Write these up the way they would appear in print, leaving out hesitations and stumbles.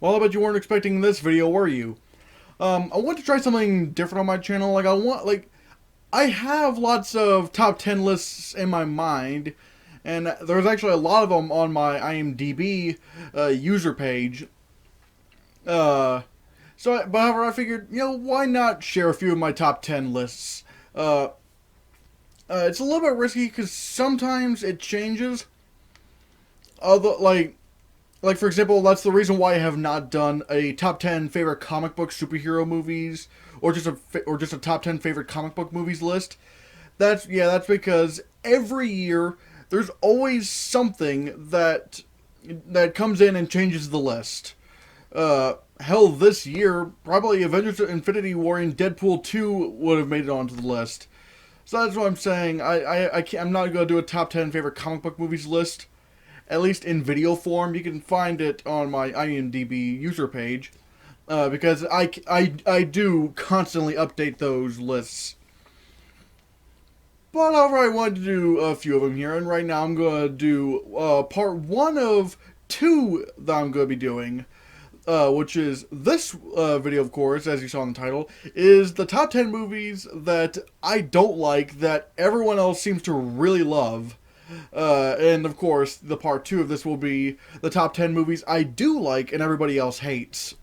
Well, I bet you weren't expecting this video, were you? I want to try something different on my channel. I have lots of top 10 lists in my mind, and there's actually a lot of them on my IMDb user page. However, I figured, why not share a few of my top 10 lists? It's a little bit risky because sometimes it changes. Although, like, for example, that's the reason why I have not done a top 10 favorite comic book superhero movies, or just a top 10 favorite comic book movies list. That's because every year there's always something that comes in and changes the list. Hell, this year probably Avengers: Infinity War and Deadpool 2 would have made it onto the list. So that's what I'm saying. I'm not gonna do a top 10 favorite comic book movies list. At least in video form. You can find it on my IMDb user page, because I do constantly update those lists. But however, I wanted to do a few of them here, and right now I'm going to do part 1 of 2 that I'm going to be doing, which is this video, of course, as you saw in the title, is the top 10 movies that I don't like that everyone else seems to really love. And of course, the part 2 of this will be the top 10 movies I do like and everybody else hates.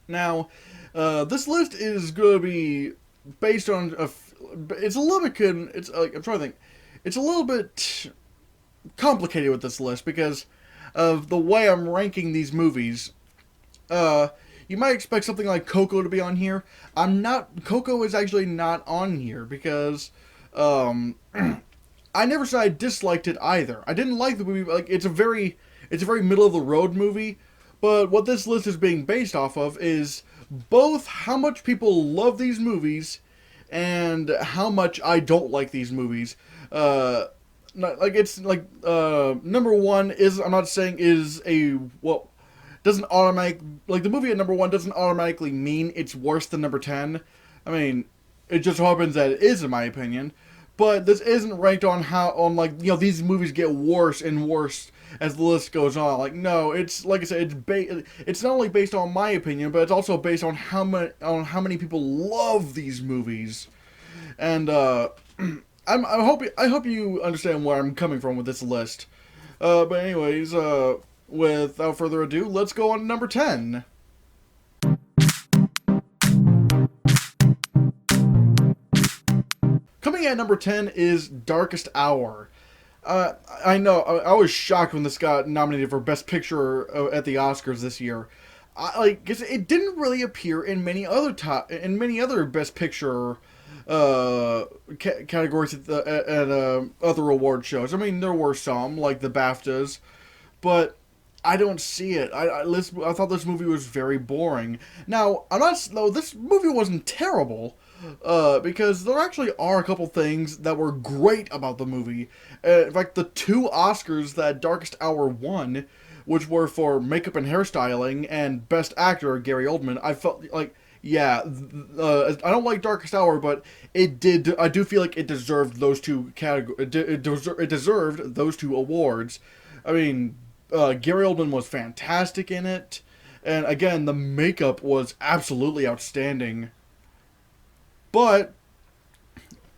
Now, this list is going to be based on it's a little bit I'm trying to think. It's a little bit complicated with this list because of the way I'm ranking these movies. You might expect something like Coco to be on here. Coco is actually not on here because I never said I disliked it either. I didn't like the movie. It's a very middle of the road movie. But what this list is being based off of is both how much people love these movies and how much I don't like these movies. Number one is, I'm not saying doesn't automatic, like, the movie at number 1 doesn't automatically mean it's worse than number 10. I mean, it just happens that it is, in my opinion. But this isn't ranked on these movies get worse and worse as the list goes on. Like, no, it's, like I said, it's not only based on my opinion, but it's also based on how many people love these movies. And I hope you understand where I'm coming from with this list. But anyways, without further ado, let's go on to number 10. Coming at number 10 is Darkest Hour. I know, I was shocked when this got nominated for Best Picture at the Oscars this year. It didn't really appear in many other Best Picture categories at other award shows. I mean, there were some, like the BAFTAs, but I don't see it. I thought this movie was very boring. Now, this movie wasn't terrible. Because there actually are a couple things that were great about the movie. In fact, the 2 Oscars that Darkest Hour won, which were for makeup and hairstyling and Best Actor, Gary Oldman, I felt like, I don't like Darkest Hour, but I do feel like it deserved those 2 it deserved those 2 awards. I mean, Gary Oldman was fantastic in it, and again, the makeup was absolutely outstanding. But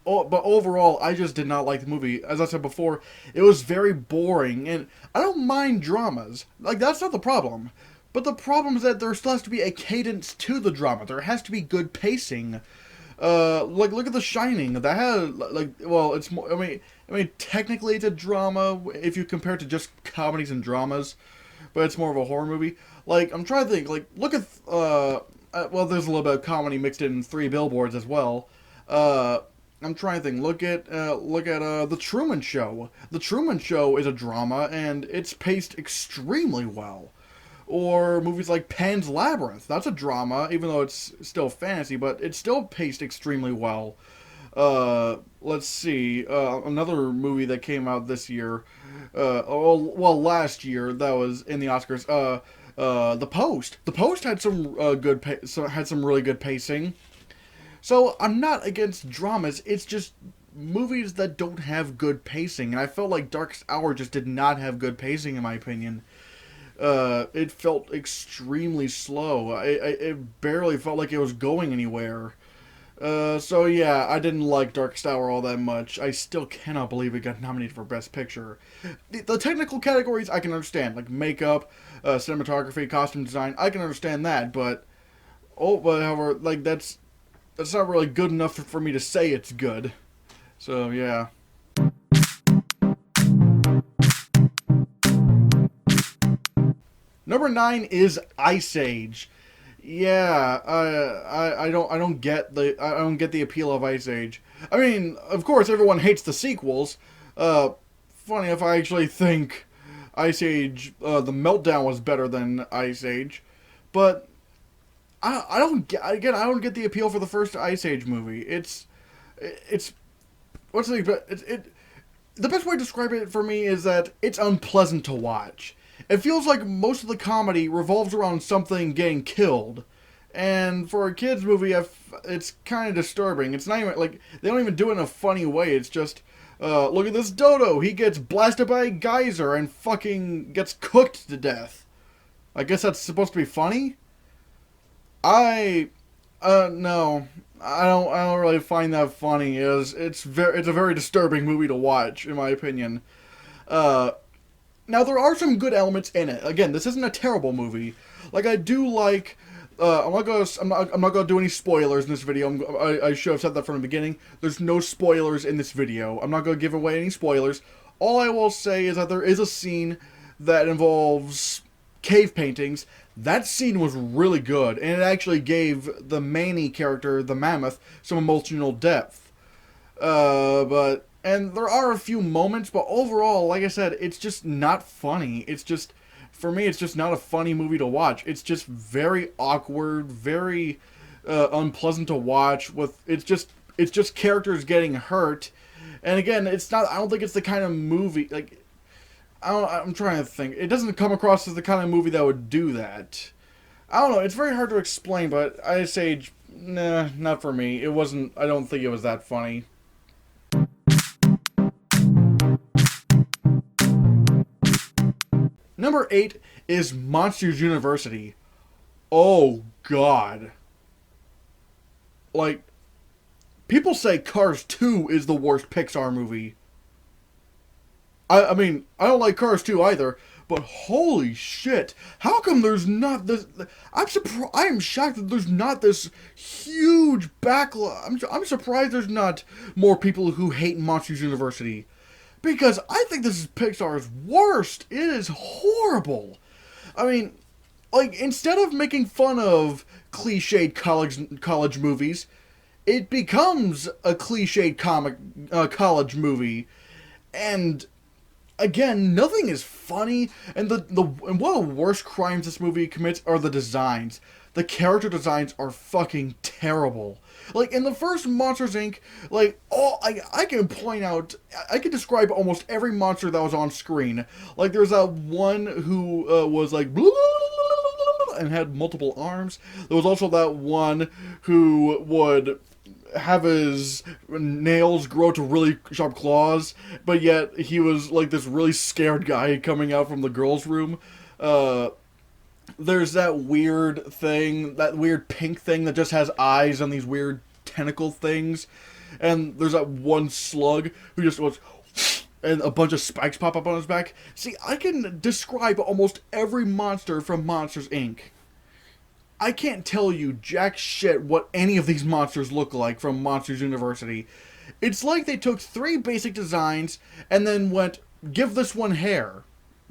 overall, I just did not like the movie. As I said before, it was very boring, and I don't mind dramas. Like, that's not the problem. But the problem is that there still has to be a cadence to the drama. There has to be good pacing. Look at The Shining. That had, it's more, I mean, technically it's a drama if you compare it to just comedies and dramas, but it's more of a horror movie. Like, I'm trying to think, look at, there's a little bit of comedy mixed in 3 Billboards as well. I'm trying to think. Look at The Truman Show. The Truman Show is a drama, and it's paced extremely well. Or movies like Pan's Labyrinth. That's a drama, even though it's still fantasy, but it's still paced extremely well. Let's see. Another movie that came out this year. Last year, that was in the Oscars. The Post. The Post had some really good pacing. So I'm not against dramas. It's just movies that don't have good pacing, and I felt like Darkest Hour just did not have good pacing, in my opinion. It felt extremely slow. It barely felt like it was going anywhere. So yeah, I didn't like Darkest Hour all that much. I still cannot believe it got nominated for Best Picture. The technical categories I can understand, like makeup, cinematography, costume design. I can understand that, but however, like that's not really good enough for me to say it's good. So yeah. Number 9 is Ice Age. Yeah, I don't get the appeal of Ice Age. I mean, of course, everyone hates the sequels. Funny if I actually think Ice Age, the Meltdown was better than Ice Age, but I don't get again. I don't get the appeal for the first Ice Age movie. It's what's the best way to describe it for me is that it's unpleasant to watch. It feels like most of the comedy revolves around something getting killed. And for a kids movie, it's kind of disturbing. It's not even, like, they don't even do it in a funny way. It's just, look at this dodo. He gets blasted by a geyser and fucking gets cooked to death. I guess that's supposed to be funny? No. I don't really find that funny. It's a very disturbing movie to watch, in my opinion. Now, there are some good elements in it. Again, this isn't a terrible movie. Like, I do like... I'm not gonna do any spoilers in this video. I should have said that from the beginning. There's no spoilers in this video. I'm not gonna give away any spoilers. All I will say is that there is a scene that involves cave paintings. That scene was really good, and it actually gave the Manny character, the mammoth, some emotional depth. And there are a few moments, but overall, like I said, it's just not funny. It's just, for me, it's just not a funny movie to watch. It's just very awkward, very unpleasant to watch. It's just characters getting hurt, and again, it's not. I don't think it's the kind of movie like. I'm trying to think. It doesn't come across as the kind of movie that would do that. I don't know. It's very hard to explain, but Ice Age, nah, not for me. It wasn't. I don't think it was that funny. Number 8 is Monsters University. Oh, God. Like, people say Cars 2 is the worst Pixar movie. I mean, I don't like Cars 2 either, but holy shit. How come there's not this... I am shocked that there's not this huge backlog. I'm surprised there's not more people who hate Monsters University. Because I think this is Pixar's worst. It is horrible. I mean, like, instead of making fun of cliched college movies, it becomes a cliched college movie. And again, nothing is funny. And and one of the worst crimes this movie commits are the designs. The character designs are fucking terrible. Like, in the first Monsters, Inc., like, I can point out, I can describe almost every monster that was on screen. Like, there's that one who was like, and had multiple arms. There was also that one who would have his nails grow to really sharp claws, but yet he was like this really scared guy coming out from the girls' room. There's that weird thing, that weird pink thing that just has eyes and these weird tentacle things. And there's that one slug who just goes, and a bunch of spikes pop up on his back. See, I can describe almost every monster from Monsters, Inc. I can't tell you jack shit what any of these monsters look like from Monsters University. It's like they took 3 basic designs and then went, give this one hair,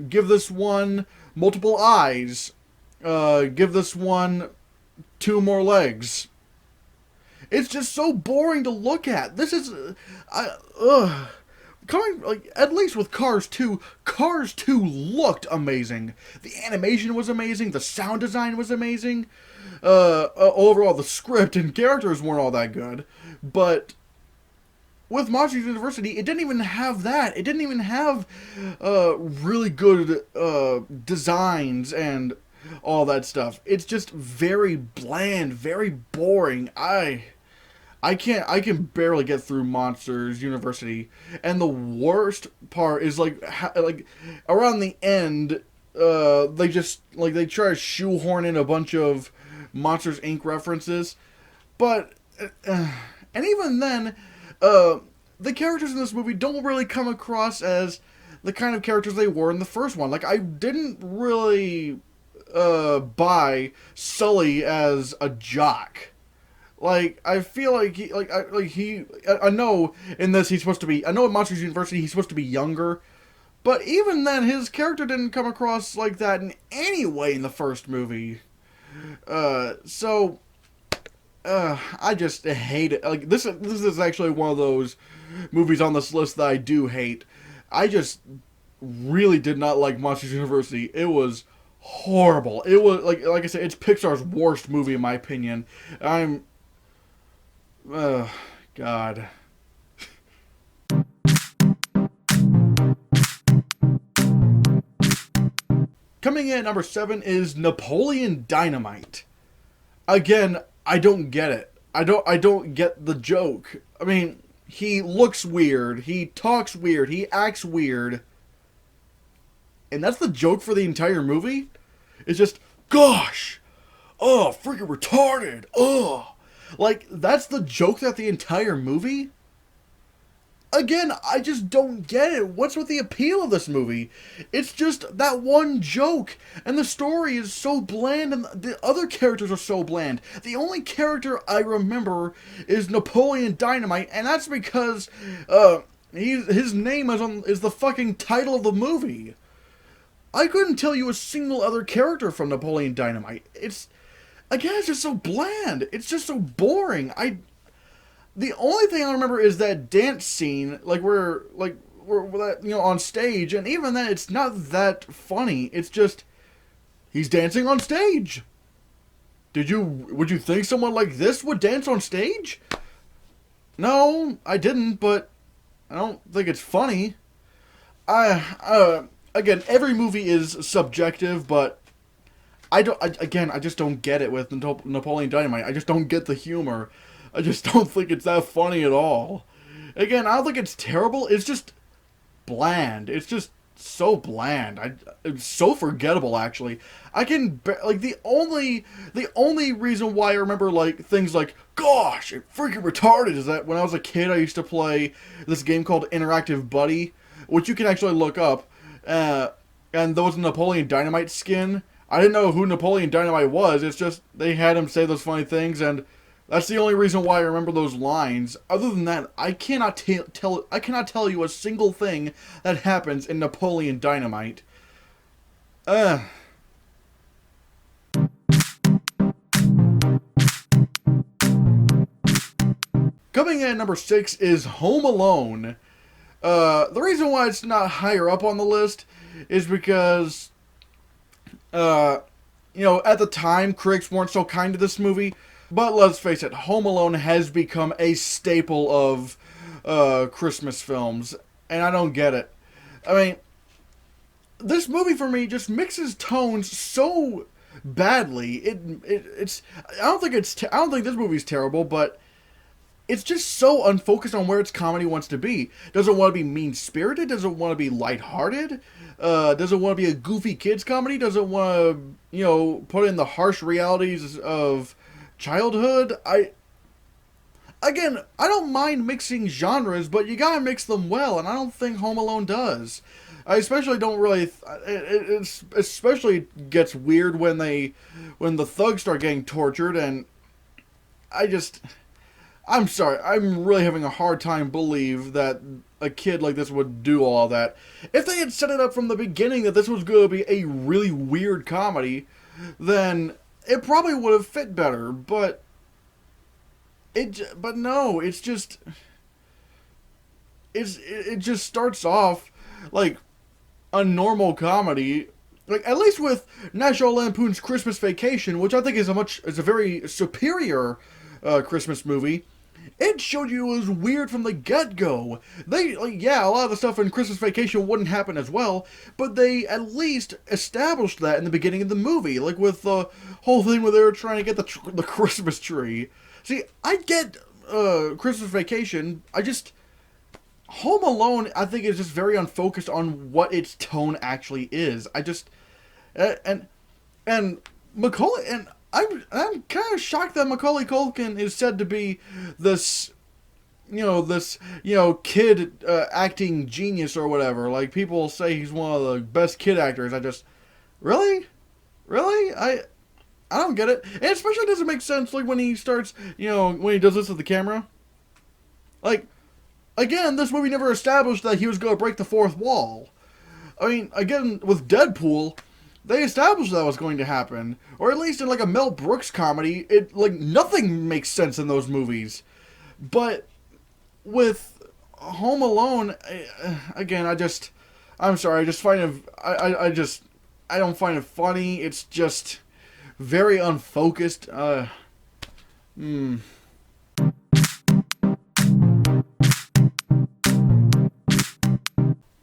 give this one multiple eyes, give this one 2 more legs. It's just so boring to look at. This is, coming, like, at least with Cars 2, Cars 2 looked amazing. The animation was amazing, the sound design was amazing. Overall, the script and characters weren't all that good. But with Monsters University, it didn't even have that. It didn't even have really good designs and all that stuff. It's just very bland, very boring. I can barely get through Monsters University. And the worst part is like around the end, they try to shoehorn in a bunch of Monsters Inc. references, but and even then, the characters in this movie don't really come across as the kind of characters they were in the first one. Like, I didn't really buy Sully as a jock. Like, I feel like I know in this he's supposed to be, I know in Monsters University he's supposed to be younger, but even then his character didn't come across like that in any way in the first movie. I just hate it. Like, this is actually one of those movies on this list that I do hate. I just really did not like Monsters University. It was horrible. It was, like I said, it's Pixar's worst movie in my opinion. God. Coming in at number 7 is Napoleon Dynamite. Again, I don't get it. I don't get the joke. I mean, he looks weird, he talks weird, he acts weird. And that's the joke for the entire movie? It's just, gosh! Oh, freaking retarded! Oh! Like, that's the joke that the entire movie? Again, I just don't get it. What's with the appeal of this movie? It's just that one joke, and the story is so bland, and the other characters are so bland. The only character I remember is Napoleon Dynamite, and that's because his name is the fucking title of the movie. I couldn't tell you a single other character from Napoleon Dynamite. It's just so bland. It's just so boring. The only thing I remember is that dance scene, we're on stage, and even then, it's not that funny. It's just, he's dancing on stage. Would you think someone like this would dance on stage? No, I didn't, but I don't think it's funny. Again, every movie is subjective, but I just don't get it with Napoleon Dynamite. I just don't get the humor. I just don't think it's that funny at all. Again, I don't think it's terrible. It's just bland. It's just so bland. It's so forgettable, actually. The only reason why I remember, things like, gosh, it freaking retarded, is that when I was a kid, I used to play this game called Interactive Buddy, which you can actually look up, and there was a Napoleon Dynamite skin. I didn't know who Napoleon Dynamite was. It's just, they had him say those funny things, and that's the only reason why I remember those lines. Other than that, I cannot tell you a single thing that happens in Napoleon Dynamite. Coming in at number 6 is Home Alone. The reason why it's not higher up on the list is because, at the time, critics weren't so kind to this movie. But let's face it, Home Alone has become a staple of Christmas films, and I don't get it. I mean, this movie for me just mixes tones so badly. I don't think this movie's terrible, but it's just so unfocused on where its comedy wants to be. Doesn't want to be mean-spirited, doesn't want to be lighthearted, doesn't want to be a goofy kids comedy, doesn't want to, put in the harsh realities of childhood. I don't mind mixing genres, but you gotta mix them well, and I don't think Home Alone does. I especially don't really. It especially gets weird when the thugs start getting tortured, and I'm sorry, I'm really having a hard time believe that a kid like this would do all that. If they had set it up from the beginning that this was going to be a really weird comedy, then it probably would have fit better, but no, it just starts off like a normal comedy. Like, at least with National Lampoon's Christmas Vacation, which I think is a very superior Christmas movie, it showed you it was weird from the get-go. A lot of the stuff in Christmas Vacation wouldn't happen as well, but they at least established that in the beginning of the movie, like with the whole thing where they were trying to get the Christmas tree. See, I get Christmas Vacation, Home Alone, I think, is just very unfocused on what its tone actually is. and and Macaulay, and I'm kind of shocked that Macaulay Culkin is said to be this, kid acting genius or whatever. Like, people say he's one of the best kid actors. I just, really, really, I don't get it. And especially it doesn't make sense, like, when he starts, when he does this with the camera. Like, again, this movie never established that he was going to break the fourth wall. I mean, again, with Deadpool, they established that was going to happen. Or at least in, like, a Mel Brooks comedy, nothing makes sense in those movies. But with Home Alone, again, I'm sorry, I just find it, I don't find it funny. It's just very unfocused.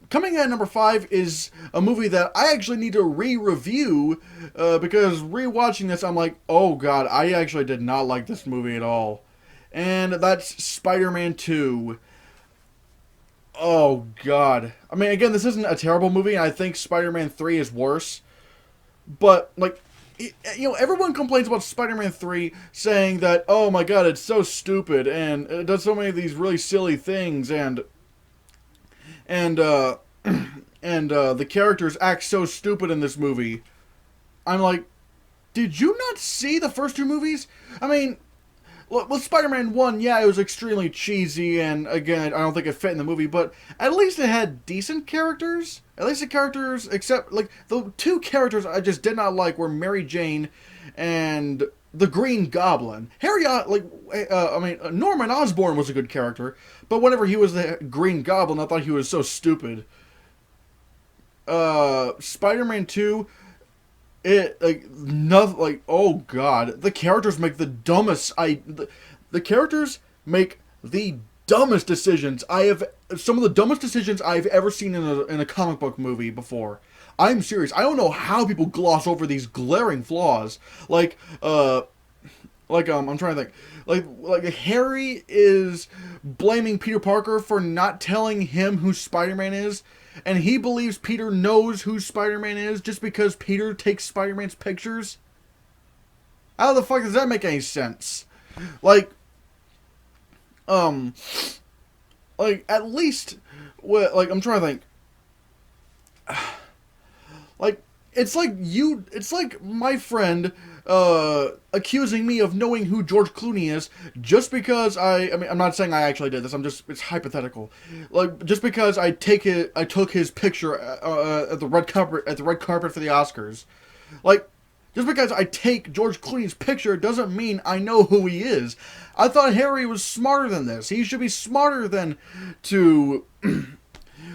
Coming at number 5 is a movie that I actually need to re-review, because rewatching this, I'm like, oh god, I actually did not like this movie at all. And that's Spider-Man 2. Oh god. I mean, again, this isn't a terrible movie, and I think Spider-Man 3 is worse. But, like, everyone complains about Spider-Man 3, saying that, oh my god, it's so stupid, and it does so many of these really silly things, and the characters act so stupid in this movie. I'm like, did you not see the first two movies? I mean, with Spider-Man 1, yeah, it was extremely cheesy, and again, I don't think it fit in the movie, but at least it had decent characters. At least the characters, except, like, the two characters I just did not like were Mary Jane and the Green Goblin. Norman Osborn was a good character, but whenever he was the Green Goblin, I thought he was so stupid. Spider-Man 2, oh god, the characters make the dumbest, the characters make the dumbest decisions some of the dumbest decisions I've ever seen in a comic book movie before. I'm serious. I don't know how people gloss over these glaring flaws. I'm trying to think. Like Harry is blaming Peter Parker for not telling him who Spider-Man is, and he believes Peter knows who Spider-Man is just because Peter takes Spider-Man's pictures. How the fuck does that make any sense? At least, I'm trying to think. It's like my friend accusing me of knowing who George Clooney is just because I'm not saying I actually did this. It's hypothetical. Just because I took his picture at the red carpet for the Oscars. Just because I take George Clooney's picture doesn't mean I know who he is. I thought Harry was smarter than this. He should be smarter than to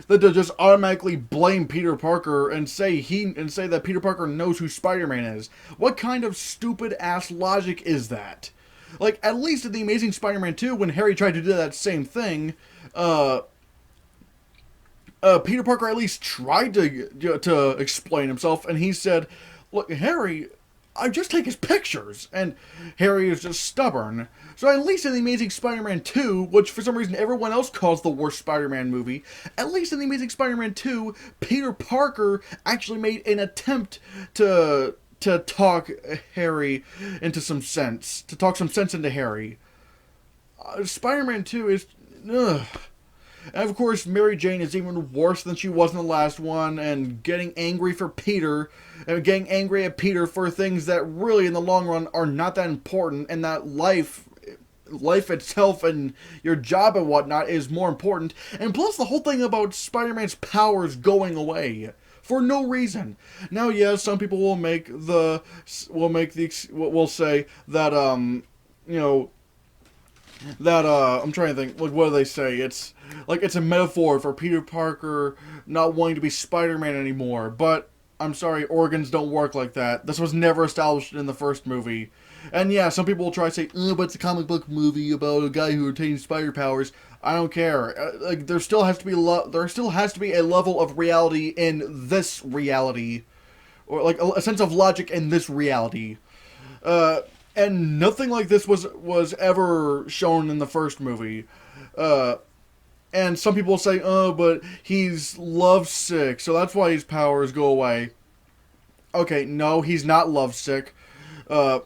just automatically blame Peter Parker and say that Peter Parker knows who Spider-Man is. What kind of stupid ass logic is that? At least in The Amazing Spider-Man 2, when Harry tried to do that same thing, Peter Parker at least tried to explain himself, and he said, "Look, Harry, I just take his pictures," and Harry is just stubborn. So at least in The Amazing Spider-Man 2, which for some reason everyone else calls the worst Spider-Man movie, at least in The Amazing Spider-Man 2, Peter Parker actually made an attempt to talk Harry into some sense, to talk some sense into Harry. Spider-Man 2 is, ugh. And of course, Mary Jane is even worse than she was in the last one, and getting angry for Peter, and getting angry at Peter for things that really, in the long run, are not that important, and that life itself and your job and whatnot is more important. And plus, the whole thing about Spider-Man's powers going away for no reason. Now, yes, some people will say that I'm trying to think, what do they say? It's a metaphor for Peter Parker not wanting to be Spider-Man anymore. But I'm sorry, organs don't work like that. This was never established in the first movie. And yeah, some people will try to say, but it's a comic book movie about a guy who retains spider powers. I don't care. There still has to be a level of reality in this reality, or a sense of logic in this reality. And nothing like this was ever shown in the first movie. And some people say, but he's lovesick, so that's why his powers go away. Okay, no, he's not lovesick. Uh,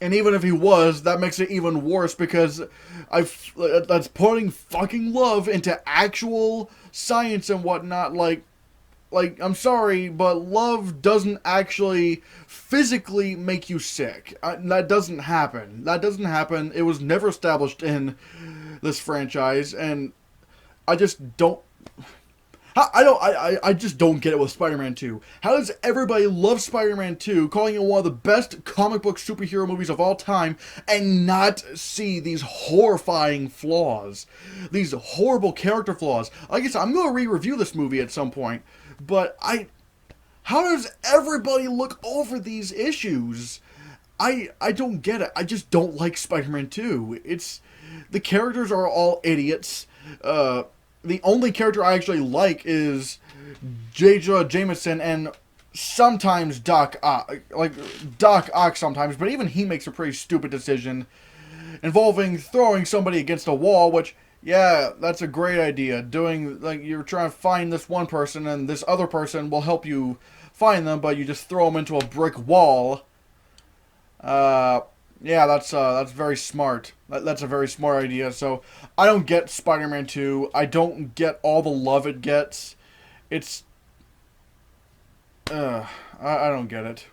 and even if he was, that makes it even worse because that's putting fucking love into actual science and whatnot. Like, I'm sorry, but love doesn't actually physically make you sick. That doesn't happen. That doesn't happen. It was never established in this franchise, and I just don't. I just don't get it with Spider-Man 2. How does everybody love Spider-Man 2, calling it one of the best comic book superhero movies of all time, and not see these horrifying flaws? These horrible character flaws. Like I said, I'm going to re-review this movie at some point, but how does everybody look over these issues? I don't get it. I just don't like Spider-Man 2. The characters are all idiots. The only character I actually like is J. Jonah Jameson and sometimes Doc Ock. Like, Doc Ock sometimes, but even he makes a pretty stupid decision involving throwing somebody against a wall, which, yeah, that's a great idea. Doing, like, you're trying to find this one person and this other person will help you find them, but you just throw them into a brick wall. Yeah, that's very smart. That's a very smart idea. So, I don't get Spider-Man 2. I don't get all the love it gets. It's... I don't get it.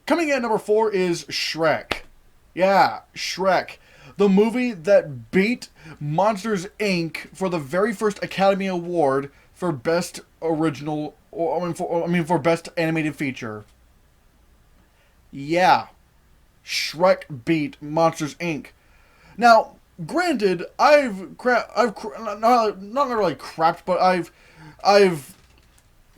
Coming in at number 4 is Shrek. Yeah, Shrek. The movie that beat Monsters, Inc. for the very first Academy Award for Best Original... for Best Animated Feature. Yeah. Shrek beat Monsters, Inc. Now, granted, not really crapped, but I've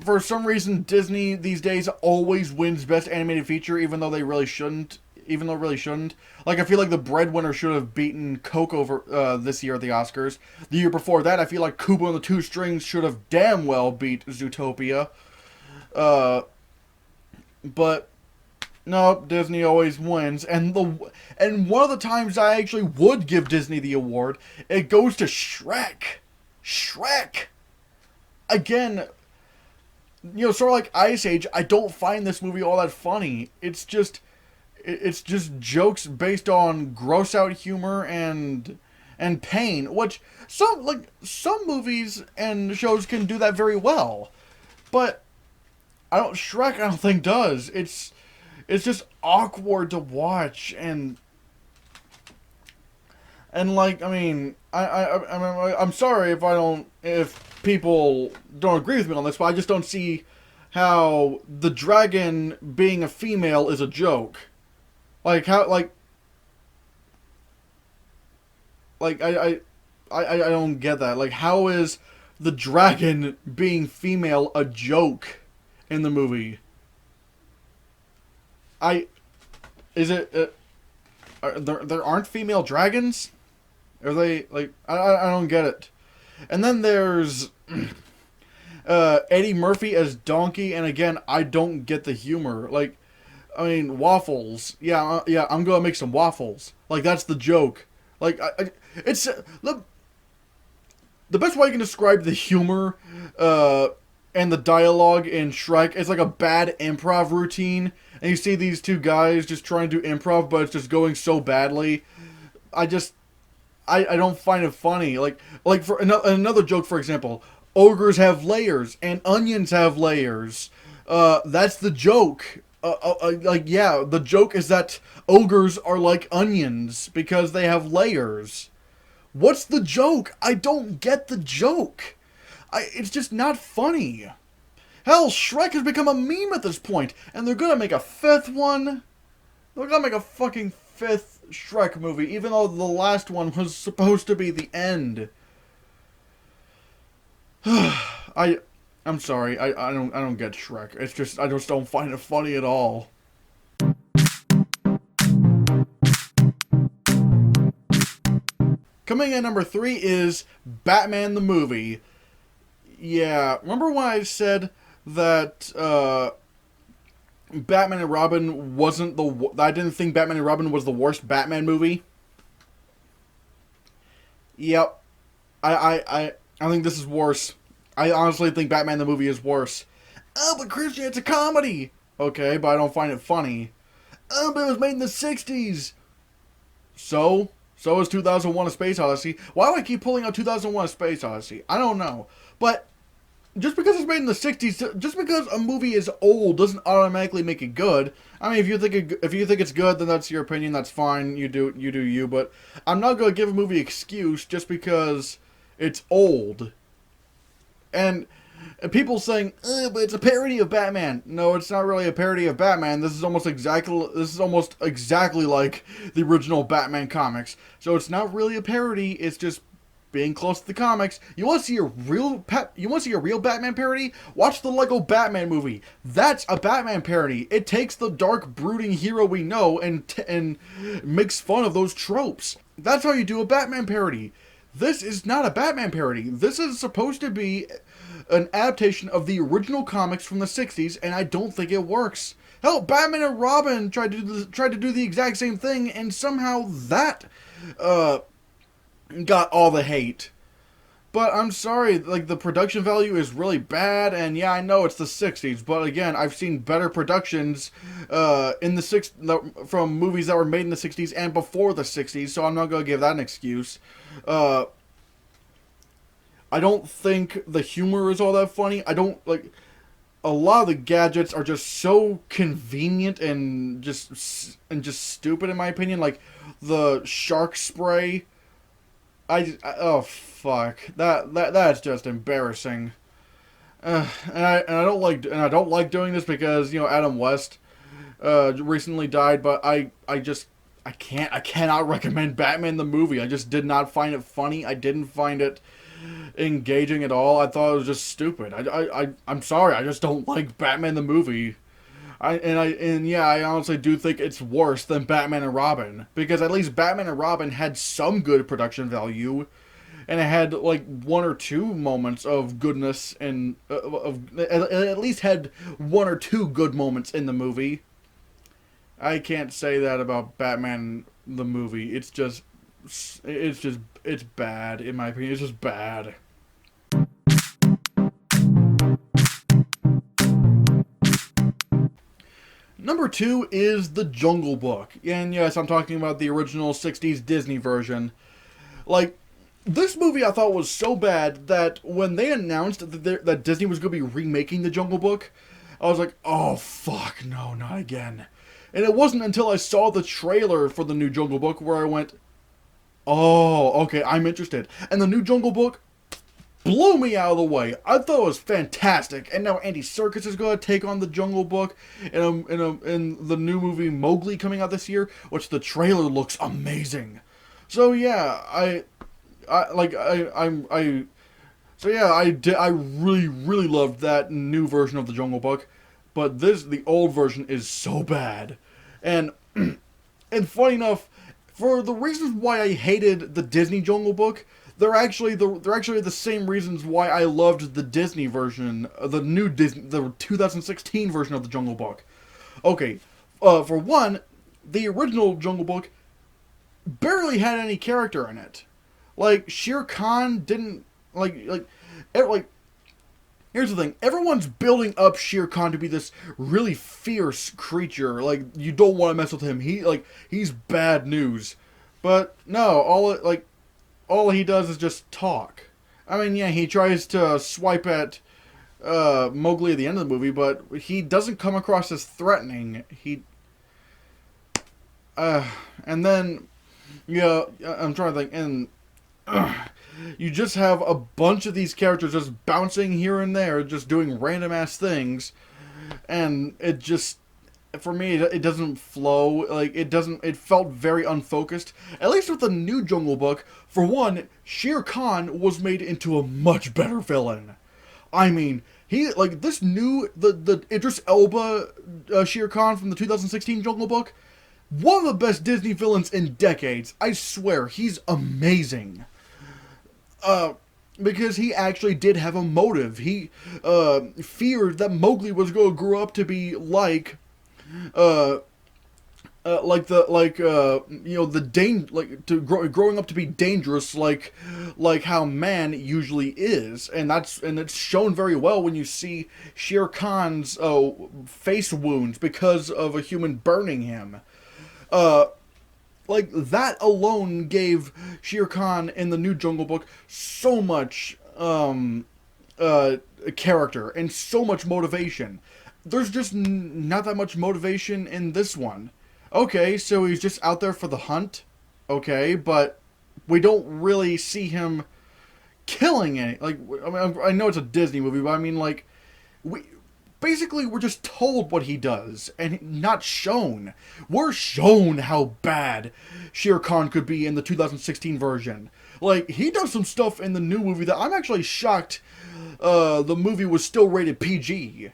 for some reason Disney these days always wins Best Animated Feature, even though they really shouldn't. Like, I feel like The Breadwinner should have beaten Coco this year at the Oscars. The year before that, I feel like Kubo and the Two Strings should have damn well beat Zootopia. But no, Disney always wins. And one of the times I actually would give Disney the award, it goes to Shrek. Shrek! Again, sort of like Ice Age, I don't find this movie all that funny. It's just jokes based on gross out humor and pain, which some movies and shows can do that very well. But Shrek I don't think does. It's just awkward to watch and like, I mean, I'm sorry if people don't agree with me on this, but I just don't see how the dragon being a female is a joke. Like, how, I don't get that. Like, how is the dragon being female a joke in the movie? There aren't female dragons? Are they, like, I don't get it. And then there's Eddie Murphy as Donkey, and again, I don't get the humor. Like, I mean, waffles. Yeah, I'm gonna make some waffles. Like, that's the joke. Like, it's the best way I can describe the humor and the dialogue in Shrek is like a bad improv routine, and you see these two guys just trying to do improv, but it's just going so badly. I don't find it funny. Like for another joke, for example, ogres have layers and onions have layers. That's the joke. The joke is that ogres are like onions because they have layers. What's the joke? I don't get the joke. It's just not funny. Hell, Shrek has become a meme at this point, and they're gonna make a fifth one. They're gonna make a fucking fifth Shrek movie, even though the last one was supposed to be the end. I'm sorry, I don't get Shrek. It's just, I just don't find it funny at all. Coming in at number 3 is Batman the movie. Yeah, remember when I said that Batman and Robin wasn't I didn't think Batman and Robin was the worst Batman movie? Yep. I think this is worse. I honestly think Batman the movie is worse. Oh, but Christian, it's a comedy. Okay, but I don't find it funny. Oh, but it was made in the 60s. So is 2001 A Space Odyssey. Why do I keep pulling out 2001 A Space Odyssey? I don't know. But just because it's made in the 60s, just because a movie is old doesn't automatically make it good. I mean, if you think it's good, then that's your opinion. That's fine. You do you. But I'm not going to give a movie excuse just because it's old. And people saying, but it's a parody of Batman. No, it's not really a parody of Batman. This is almost exactly like the original Batman comics. So it's not really a parody. It's just being close to the comics. You want to see a real Batman parody? Watch the Lego Batman movie. That's a Batman parody. It takes the dark, brooding hero we know and makes fun of those tropes. That's how you do a Batman parody. This is not a Batman parody. This is supposed to be an adaptation of the original comics from the 60s, and I don't think it works. Hell, Batman and Robin tried to do the exact same thing, and somehow that got all the hate. But I'm sorry, like, the production value is really bad, and yeah, I know it's the 60s, but again, I've seen better productions from movies that were made in the 60s and before the 60s, so I'm not going to give that an excuse. I don't think the humor is all that funny. I don't, like, a lot of the gadgets are just so convenient and just stupid in my opinion. Like, the shark spray, oh fuck, that's just embarrassing. And I don't like doing this because, you know, Adam West recently died, but I cannot recommend Batman the movie. I just did not find it funny. I didn't find it engaging at all. I thought it was just stupid. I'm sorry. I just don't like Batman the movie. I honestly do think it's worse than Batman and Robin, because at least Batman and Robin had some good production value, and it had like one or two moments of goodness, and at least had one or two good moments in the movie. I can't say that about Batman the movie. It's bad, in my opinion. It's just bad. Number 2 is The Jungle Book. And yes, I'm talking about the original 60s Disney version. Like, this movie I thought was so bad that when they announced that Disney was going to be remaking The Jungle Book, I was like, oh fuck, no, not again. And it wasn't until I saw the trailer for the new Jungle Book where I went, oh, okay, I'm interested. And the new Jungle Book blew me out of the way. I thought it was fantastic. And now Andy Serkis is going to take on the Jungle Book in the new movie Mowgli coming out this year, which the trailer looks amazing. So yeah, I really loved that new version of the Jungle Book, but the old version is so bad. And funny enough, for the reasons why I hated the Disney Jungle Book, they're actually the same reasons why I loved the Disney version, the 2016 version of the Jungle Book. Okay, for one, the original Jungle Book barely had any character in it. Like, Shere Khan didn't here's the thing. Everyone's building up Shere Khan to be this really fierce creature. Like, you don't want to mess with him. He's bad news. But no, all he does is just talk. I mean, yeah, he tries to swipe at Mowgli at the end of the movie, but he doesn't come across as threatening. And then, yeah, I'm trying to think, and you just have a bunch of these characters just bouncing here and there, just doing random ass things, and it just, for me, it doesn't flow. Like, it felt very unfocused. At least with the new Jungle Book, for one, Shere Khan was made into a much better villain. I mean, the Idris Elba Shere Khan from the 2016 Jungle Book, one of the best Disney villains in decades. I swear, he's amazing. Because he actually did have a motive. He feared that Mowgli was going to grow up to be like growing up to be dangerous, like how man usually is, and it's shown very well when you see Shere Khan's face wounds because of a human burning him. Like that alone gave Shere Khan in the new Jungle Book so much character and so much motivation. There's just not that much motivation in this one. Okay, so he's just out there for the hunt. Okay, but we don't really see him killing any. Like, I mean, I know it's a Disney movie, but I mean, like, we're just told what he does and not shown. We're shown how bad Shere Khan could be in the 2016 version. Like, he does some stuff in the new movie that I'm actually shocked the movie was still rated PG.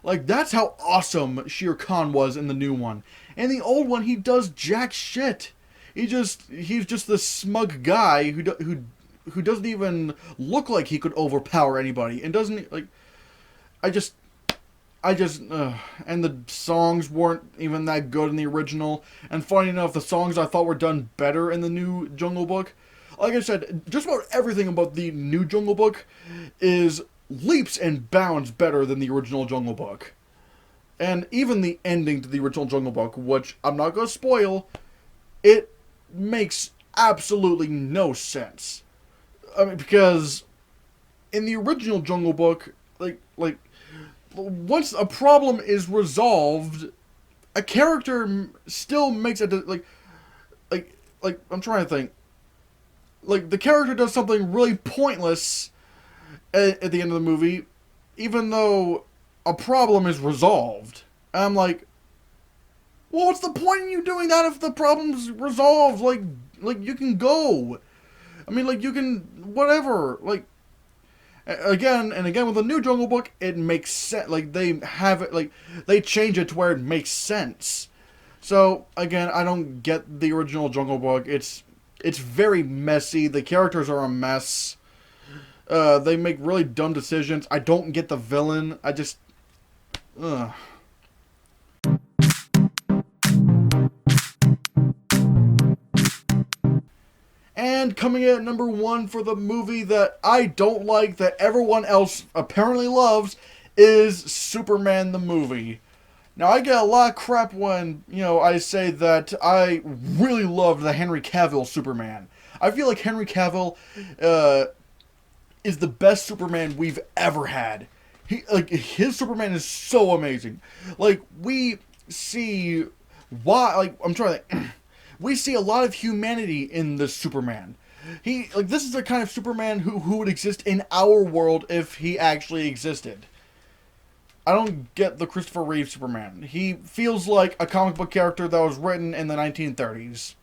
Like, that's how awesome Shere Khan was in the new one. In the old one, he does jack shit. He's just this smug guy who doesn't even look like he could overpower anybody, and doesn't, like, and the songs weren't even that good in the original. And funny enough, the songs I thought were done better in the new Jungle Book. Like I said, just about everything about the new Jungle Book is leaps and bounds better than the original Jungle Book. And even the ending to the original Jungle Book, which I'm not going to spoil, it makes absolutely no sense. I mean, because in the original Jungle Book, like once a problem is resolved, a character still makes it like I'm trying to think. Like, the character does something really pointless at the end of the movie, even though a problem is resolved. And I'm like, well, what's the point in you doing that if the problem's resolved? Like you can go. I mean, like, you can, whatever. Like, again and again with the new Jungle Book, it makes sense. Like, they have it, like, they change it to where it makes sense. So, again, I don't get the original Jungle Book. It's very messy. The characters are a mess. They make really dumb decisions. I don't get the villain. I just... Ugh. And coming in at number 1 for the movie that I don't like, that everyone else apparently loves, is Superman the movie. Now, I get a lot of crap when, I say that I really loved the Henry Cavill Superman. I feel like Henry Cavill is the best Superman we've ever had. His Superman is so amazing. Like, we see we see a lot of humanity in this Superman. This is the kind of Superman who would exist in our world if he actually existed. I don't get the Christopher Reeve Superman. He feels like a comic book character that was written in the 1930s.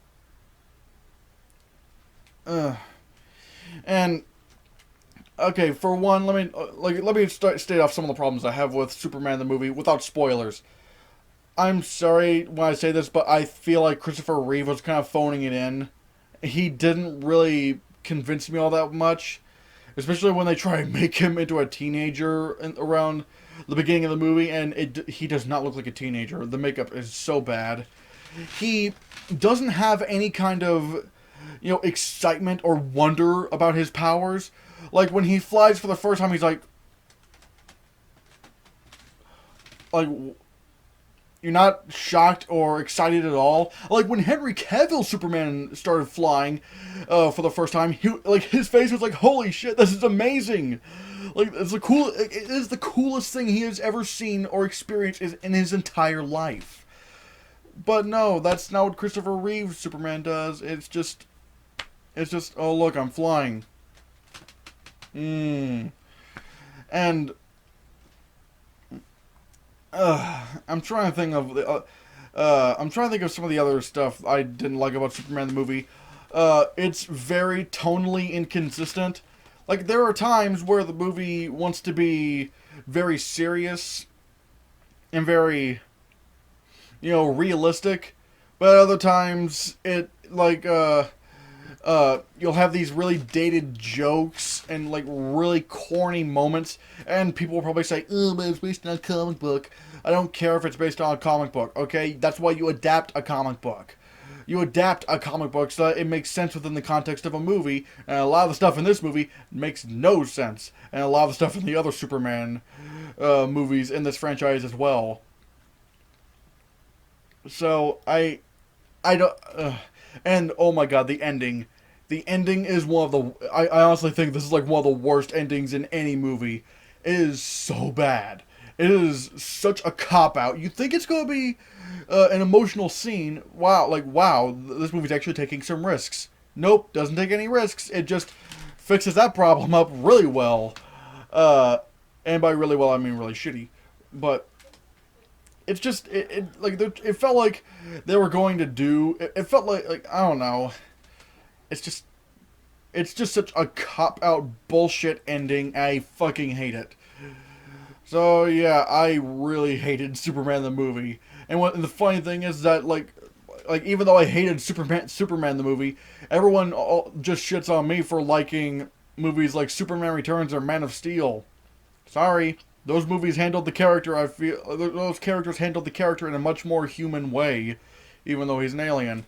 And okay, for one, let me state off some of the problems I have with Superman the movie without spoilers. I'm sorry when I say this, but I feel like Christopher Reeve was kind of phoning it in. He didn't really convince me all that much, especially when they try and make him into a teenager around the beginning of the movie, and he does not look like a teenager. The makeup is so bad. He doesn't have any kind of, excitement or wonder about his powers. Like, when he flies for the first time, he's like, you're not shocked or excited at all. Like, when Henry Cavill Superman started flying for the first time, his face was like, holy shit, this is amazing. Like, it is the coolest thing he has ever seen or experienced in his entire life. But no, that's not what Christopher Reeve Superman does. It's just, oh look, I'm flying. And I'm trying to think of some of the other stuff I didn't like about Superman the movie. It's very tonally inconsistent. Like, there are times where the movie wants to be very serious and very, realistic, but other times it You'll have these really dated jokes and like really corny moments, and people will probably say, "Oh, but it's based on a comic book." I don't care if it's based on a comic book. Okay, that's why you adapt a comic book. You adapt a comic book so that it makes sense within the context of a movie, and a lot of the stuff in this movie makes no sense, and a lot of the stuff in the other Superman movies in this franchise as well. So I don't, and oh my god, the ending. The ending is one of the. I honestly think this is like one of the worst endings in any movie. It is so bad. It is such a cop out. You think it's going to be an emotional scene. Wow, like, wow, this movie's actually taking some risks. Nope, doesn't take any risks. It just fixes that problem up really well. And by really well, I mean really shitty. But it's just, it felt like they were going to do, it felt like, I don't know. It's just such a cop-out bullshit ending. I fucking hate it. So yeah, I really hated Superman the movie. And the funny thing is that like even though I hated Superman the movie, everyone just shits on me for liking movies like Superman Returns or Man of Steel. Sorry, those movies handled the character. I feel those characters handled the character in a much more human way, even though he's an alien.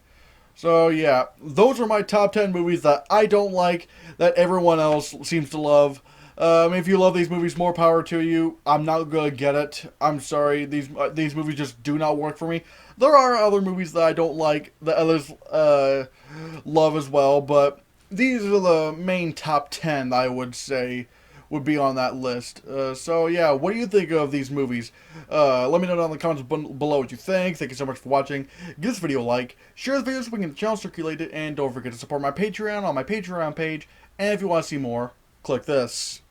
So yeah, those are my top 10 movies that I don't like, that everyone else seems to love. If you love these movies, more power to you. I'm not gonna get it. I'm sorry. These movies just do not work for me. There are other movies that I don't like that others love as well, but these are the main top 10 I would say would be on that list. So yeah, what do you think of these movies? Let me know down in the comments below what you think. Thank you so much for watching. Give this video a like, share this video so we can get the channel circulated, and don't forget to support my Patreon on my Patreon page. And if you want to see more, click this.